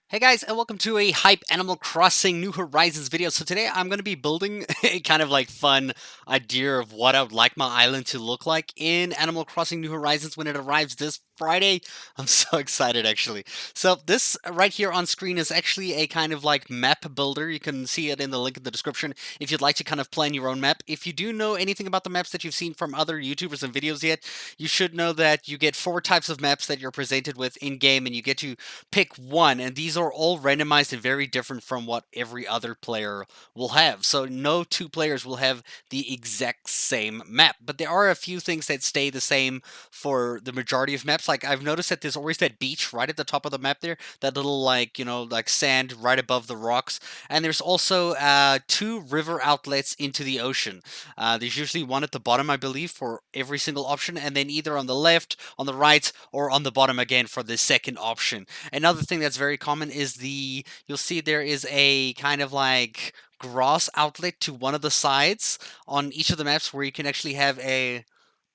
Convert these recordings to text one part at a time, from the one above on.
Hey guys, and welcome to a Hype Animal Crossing New Horizons video. So today I'm going to be building a kind of like fun idea of what I would like my island to look like in Animal Crossing New Horizons when it arrives this Friday. I'm so excited actually. So this right here on screen is actually a kind of like map builder. You can see it in the link in the description if you'd like to kind of plan your own map. If you do know anything about the maps that you've seen from other YouTubers and videos yet, you should know that you get 4 types of maps that you're presented with in game, and you get to pick one, and these are all randomized and very different from what every other player will have. So no two players will have the exact same map, but there are a few things that stay the same for the majority of maps. Like I've noticed that there's always that beach right at the top of the map there, that little like like sand right above the rocks, and there's also 2 river outlets into the ocean. There's usually one at the bottom, I believe, for every single option, and then either on the left, on the right, or on the bottom again for the second option. Another thing that's very common is you'll see there is a kind of like grass outlet to one of the sides on each of the maps where you can actually have a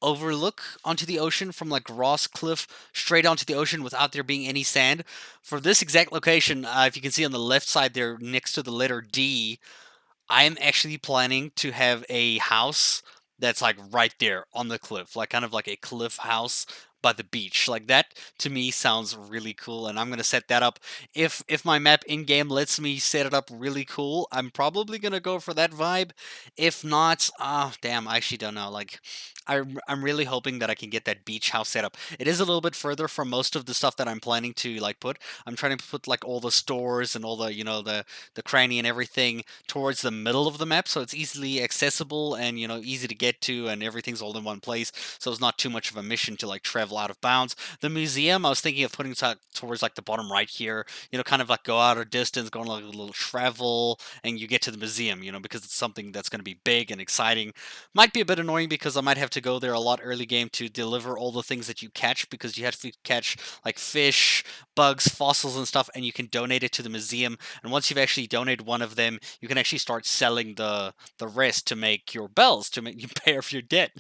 overlook onto the ocean from like Ross Cliff straight onto the ocean without there being any sand. For this exact location, if you can see on the left side there next to the letter D, I am actually planning to have a house that's like right there on the cliff, like kind of like a cliff house by the beach. Like that to me sounds really cool, and I'm gonna set that up. If my map in game lets me set it up really cool, I'm probably gonna go for that vibe. If not, damn, I actually don't know. Like I'm really hoping that I can get that beach house set up. It is a little bit further from most of the stuff that I'm planning to like put. I'm trying to put like all the stores and all the the cranny and everything towards the middle of the map, so it's easily accessible and easy to get to, and everything's all in one place, so it's not too much of a mission to like travel out of bounds. The museum I was thinking of putting towards like the bottom right here, kind of like go out a distance, go on like a little travel, and you get to the museum, because it's something that's going to be big and exciting. Might be a bit annoying because I might have to go there a lot early game to deliver all the things that you catch, because you have to catch like fish, bugs, fossils, and stuff, and you can donate it to the museum. And once you've actually donated one of them, you can actually start selling the rest to make your bells, to make you pay off your debt.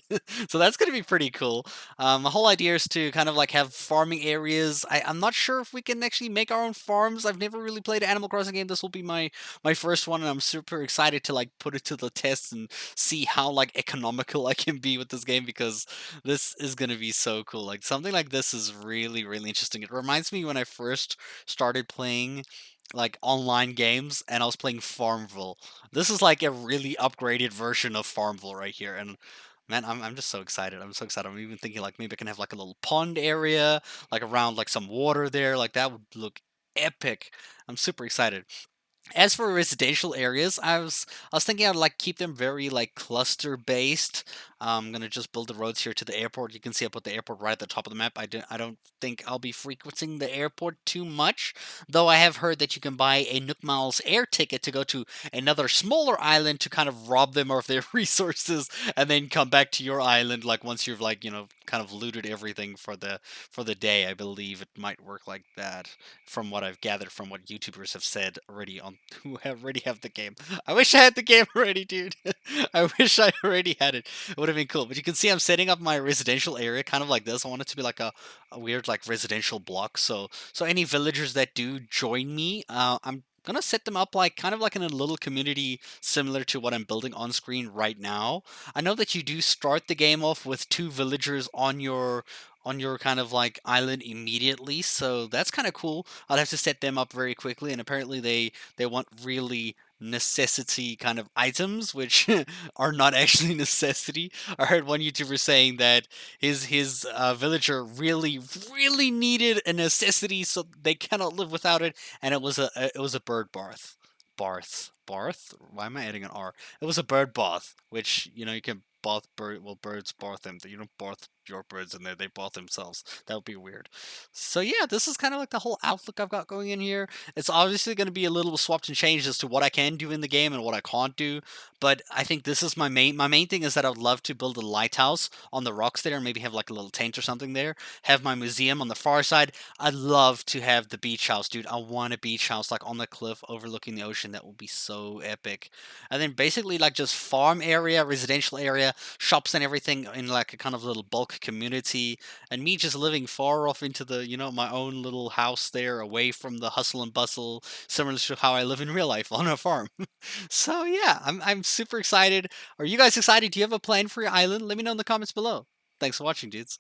So that's going to be pretty cool. The whole idea is to kind of like have farming areas. I'm not sure if we can actually make our own farms. I've never really played an Animal Crossing game. This will be my first one, and I'm super excited to like put it to the test and see how like economical I can be with this game, because this is going to be so cool. Like something like this is really really interesting. It reminds me when I first started playing like online games and I was playing Farmville. This is like a really upgraded version of Farmville right here, and man, I'm just so excited. I'm so excited. I'm even thinking like maybe I can have like a little pond area like around like some water there. Like that would look epic. I'm super excited. As for residential areas, I was thinking I'd like keep them very like cluster based. I'm gonna just build the roads here to the airport. You can see I put the airport right at the top of the map. I don't think I'll be frequenting the airport too much, though I have heard that you can buy a Nook Miles air ticket to go to another smaller island to kind of rob them of their resources and then come back to your island like once you've like kind of looted everything for the day. I believe it might work like that from what I've gathered from what YouTubers have said already on who have already have the game. I wish I had the game already, dude. I wish I already had it. It would have been cool. But you can see I'm setting up my residential area kind of like this. I want it to be like a weird like residential block. So any villagers that do join me, I'm gonna set them up like kind of like in a little community similar to what I'm building on screen right now. I know that you do start the game off with 2 villagers on your kind of like island immediately, so that's kind of cool. I'll have to set them up very quickly, and apparently they want really necessity kind of items, which are not actually necessity. I heard one YouTuber saying that his villager really needed a necessity, so they cannot live without it, and it was a bird bath. Barth? Why am I adding an R? It was a bird bath, which you can bath birds bath them. You don't bath your birds in there; they bath themselves. That would be weird. So yeah, this is kind of like the whole outlook I've got going in here. It's obviously going to be a little swapped and changed as to what I can do in the game and what I can't do. But I think this is my main thing is that I would love to build a lighthouse on the rocks there, and maybe have like a little tent or something there. Have my museum on the far side. I'd love to have the beach house, dude. I want a beach house like on the cliff overlooking the ocean. That would be so epic. And then basically like just farm area, residential area, shops and everything in like a kind of little bulk landlocked community, and me just living far off into the, my own little house there, away from the hustle and bustle, similar to how I live in real life on a farm. So yeah, I'm super excited. Are you guys excited? Do you have a plan for your island? Let me know in the comments below. Thanks for watching, dudes.